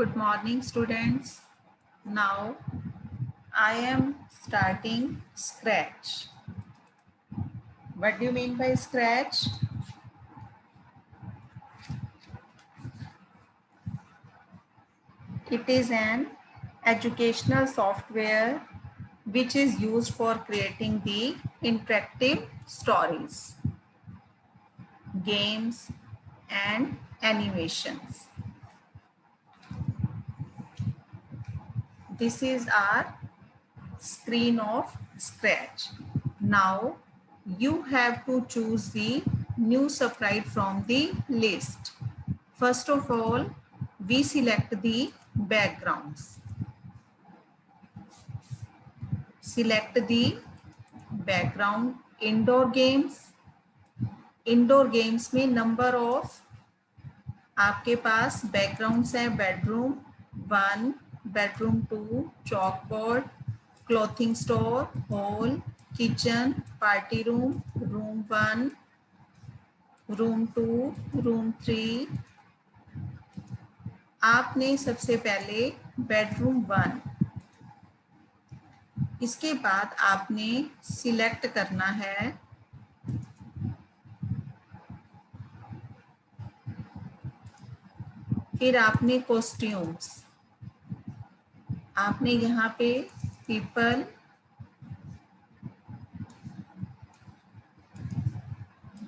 Good morning, students. Now I am starting Scratch. What do you mean by Scratch? It is an educational software which is used for creating the interactive stories, games, and animations. This is our screen of Scratch. Now you have to choose the new sprite from the list. First of all, we select the backgrounds. Select the background indoor games. Indoor games में number of आपके पास backgrounds है bedroom 1, bedroom 2, chalkboard, clothing store, hall, kitchen, party room, room 1, room 2, room 3। आपने सबसे पहले bedroom 1, इसके बाद आपने select करना है फिर आपने कॉस्ट्यूम्स, आपने यहाँ पे पीपल,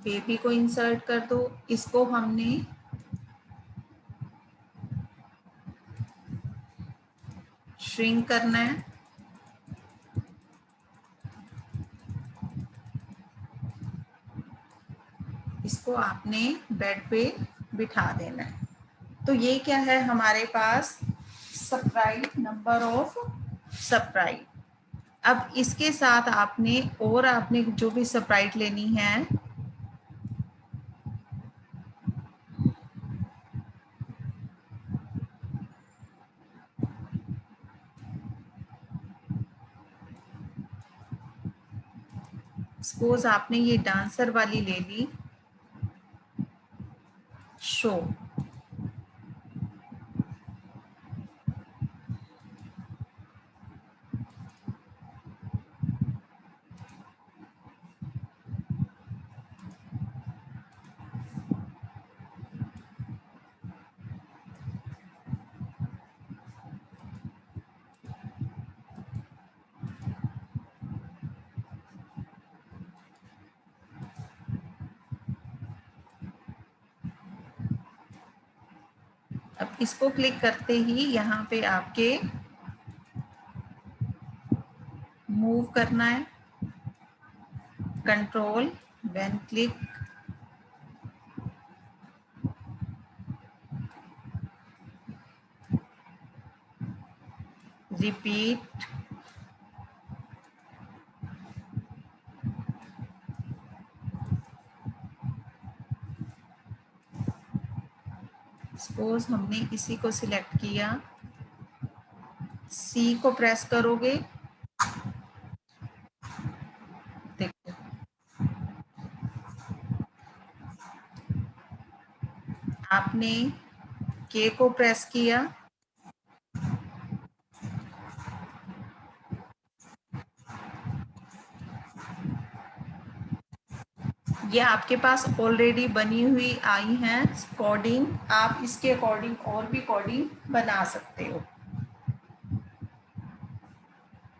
बेबी को इंसर्ट कर दो। इसको हमने श्रिंक करना है। इसको आपने बेड पे बिठा देना है। तो ये क्या है हमारे पास स्प्राइट, नंबर ऑफ स्प्राइट। अब इसके साथ आपने जो भी स्प्राइट लेनी है सपोज आपने ये डांसर वाली ले ली, शो। अब इसको क्लिक करते ही यहाँ पे आपके मूव करना है, control, when click, repeat, suppose हमने इसी को सिलेक्ट किया, सी को प्रेस करोगे, देखो आपने के को प्रेस किया, ये आपके पास ऑलरेडी बनी हुई आई हैं कोडिंग। आप इसके अकॉर्डिंग और भी कोडिंग बना सकते हो।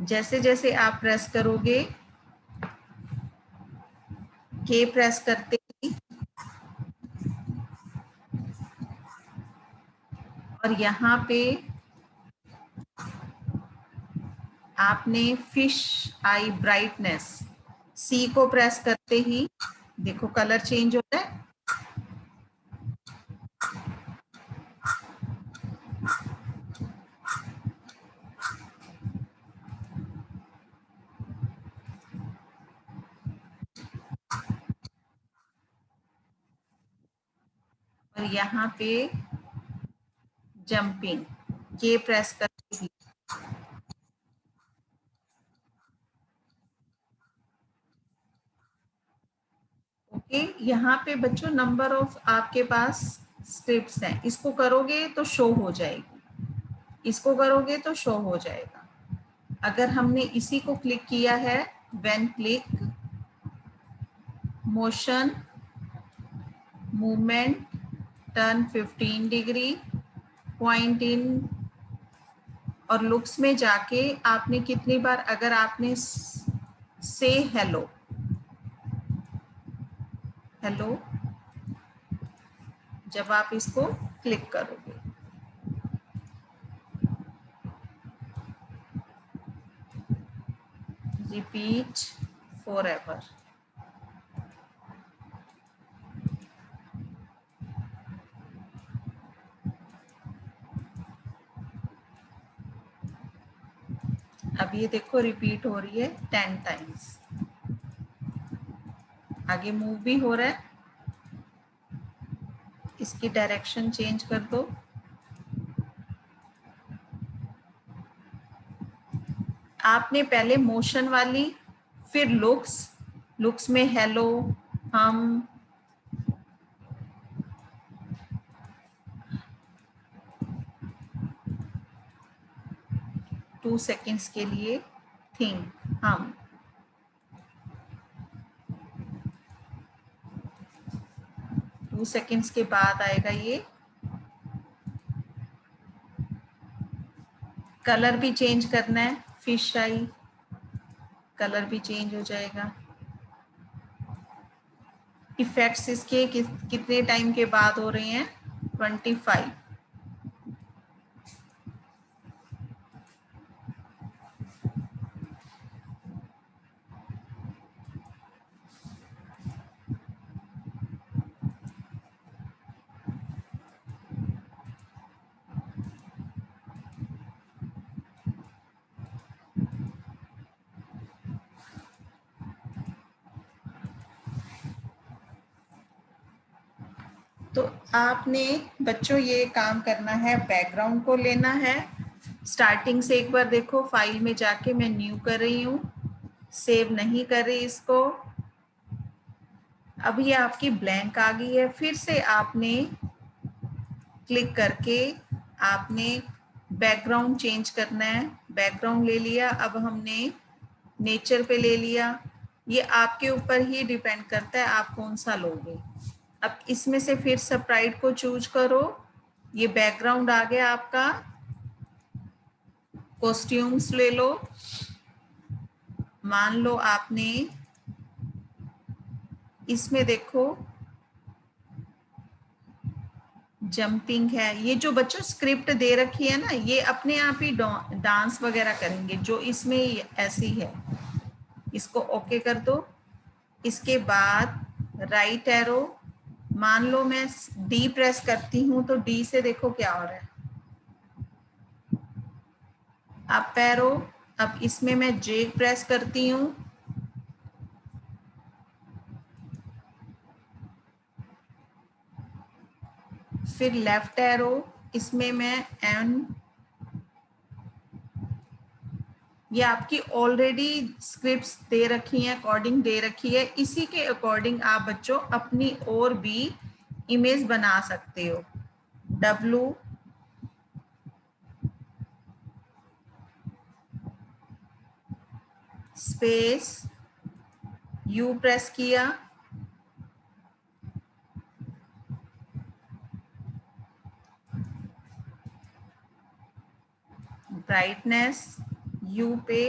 जैसे जैसे आप प्रेस करोगे, के प्रेस करते ही, और यहाँ पे आपने फिश आई ब्राइटनेस, सी को प्रेस करते ही देखो कलर चेंज हो रहा है। और यहाँ पे जंपिंग, के प्रेस करते ही। ओके, यहाँ पे बच्चों नंबर ऑफ आपके पास स्टेप्स हैं, इसको करोगे तो शो हो जाएगी। इसको करोगे तो शो हो जाएगा। अगर हमने इसी को क्लिक किया है, when click motion movement turn 15 degree point in, और लुक्स में जाके आपने कितनी बार, अगर आपने से हेलो हेलो जब आप इसको क्लिक करोगे, रिपीट फॉरएवर, अब ये देखो रिपीट हो रही है 10 टाइम्स, आगे मूव भी हो रहा है। इसकी डायरेक्शन चेंज कर दो, आपने पहले मोशन वाली, फिर लुक्स में हेलो, हम, 2 सेकेंड्स के लिए थिंक, हम, 2 सेकेंड्स के बाद आएगा ये। कलर भी चेंज करना है, फिश आई, कलर भी चेंज हो जाएगा। इफेक्ट्स इसके कितने टाइम के बाद हो रहे हैं, 25। तो आपने बच्चों ये काम करना है, बैकग्राउंड को लेना है, स्टार्टिंग से एक बार देखो, फाइल में जाके मैं न्यू कर रही हूँ, सेव नहीं कर रही इसको। अब ये आपकी ब्लैंक आ गई है, फिर से आपने क्लिक करके आपने बैकग्राउंड चेंज करना है, बैकग्राउंड ले लिया, अब हमने नेचर पे ले लिया। ये आपके ऊपर ही डिपेंड करता है आप कौन सा लोगे। अब इसमें से फिर स्प्राइट को चूज करो, ये बैकग्राउंड आ गया आपका। कॉस्ट्यूम्स ले लो, मान लो आपने इसमें देखो जंपिंग है, ये जो बच्चों स्क्रिप्ट दे रखी है ना, ये अपने आप ही डांस वगैरह करेंगे, जो इसमें ऐसी है। इसको ओके कर दो। इसके बाद राइट एरो, मान लो मैं डी प्रेस करती हूँ तो डी से देखो क्या हो रहा है, अप एरो, अब इसमें मैं जे प्रेस करती हूँ, फिर लेफ्ट एरो, इसमें मैं एन, ये आपकी ऑलरेडी स्क्रिप्ट्स दे रखी हैं, अकॉर्डिंग दे रखी है, इसी के अकॉर्डिंग आप बच्चों अपनी और भी इमेज बना सकते हो। डब्लू, स्पेस, यू प्रेस किया, ब्राइटनेस यू पे,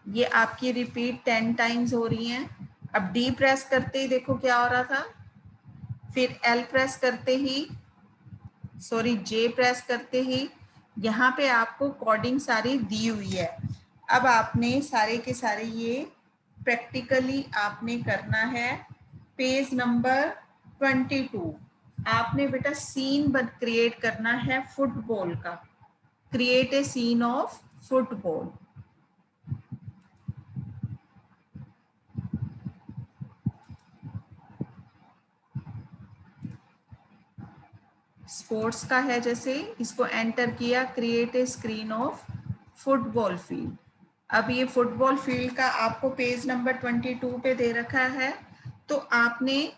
ये आपकी रिपीट 10 टाइम्स हो रही हैं। अब डी प्रेस करते ही देखो क्या हो रहा था, फिर एल प्रेस करते ही, सॉरी जे प्रेस करते ही, यहाँ पे आपको कोडिंग सारी दी हुई है। अब आपने सारे के सारे ये प्रैक्टिकली आपने करना है। पेज नंबर 22 आपने बेटा सीन क्रिएट करना है फुटबॉल का, create a scene of football. Sports का है, जैसे इसको एंटर किया, create a screen of football field. अब ये फुटबॉल फील्ड का आपको पेज नंबर 22 पे दे रखा है, तो आपने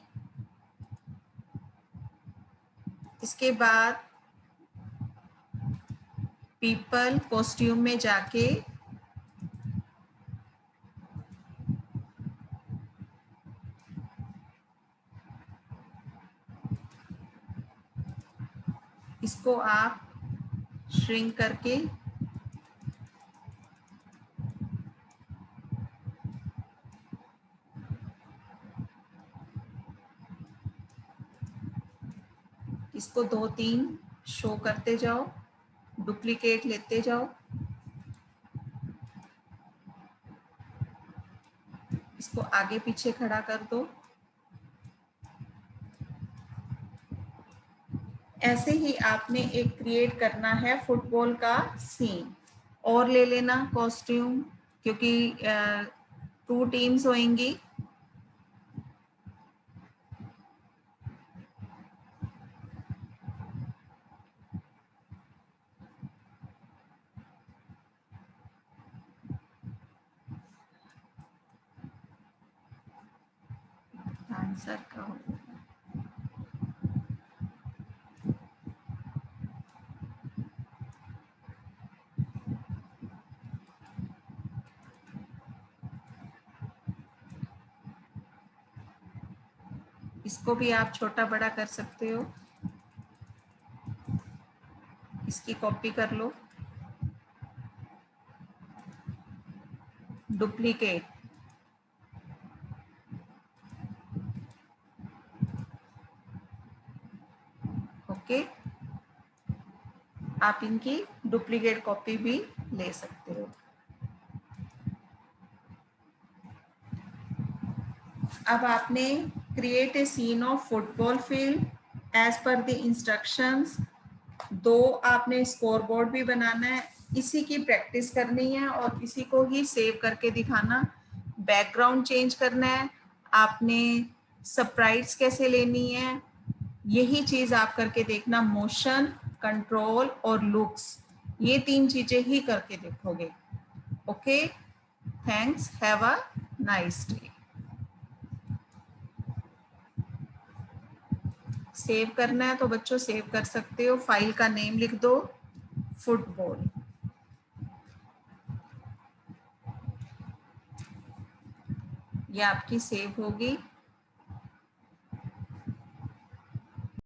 इसके बाद पीपल कॉस्ट्यूम में जाके इसको आप श्रिंक करके इसको 2-3 शो करते जाओ, डुप्लीकेट लेते जाओ, इसको आगे पीछे खड़ा कर दो। ऐसे ही आपने एक क्रिएट करना है फुटबॉल का सीन और ले लेना कॉस्ट्यूम, क्योंकि 2 टीम्स होंगी। आंसर का होगा इसको भी आप छोटा बड़ा कर सकते हो, इसकी कॉपी कर लो, डुप्लीकेट, ओके। आप इनकी डुप्लीकेट कॉपी भी ले सकते हो। अब आपने create a scene of football field as per the instructions. 2 आपने स्कोरबोर्ड भी बनाना है, इसी की प्रैक्टिस करनी है और इसी को ही सेव करके दिखाना। बैकग्राउंड चेंज करना है आपने, स्प्राइट्स कैसे लेनी है यही चीज आप करके देखना। मोशन, कंट्रोल और लुक्स, ये 3 चीजें ही करके देखोगे। Okay, thanks, have a nice day. Save करना है तो बच्चों सेव कर सकते हो, फाइल का नेम लिख दो फुटबॉल। ये आपकी सेव होगी।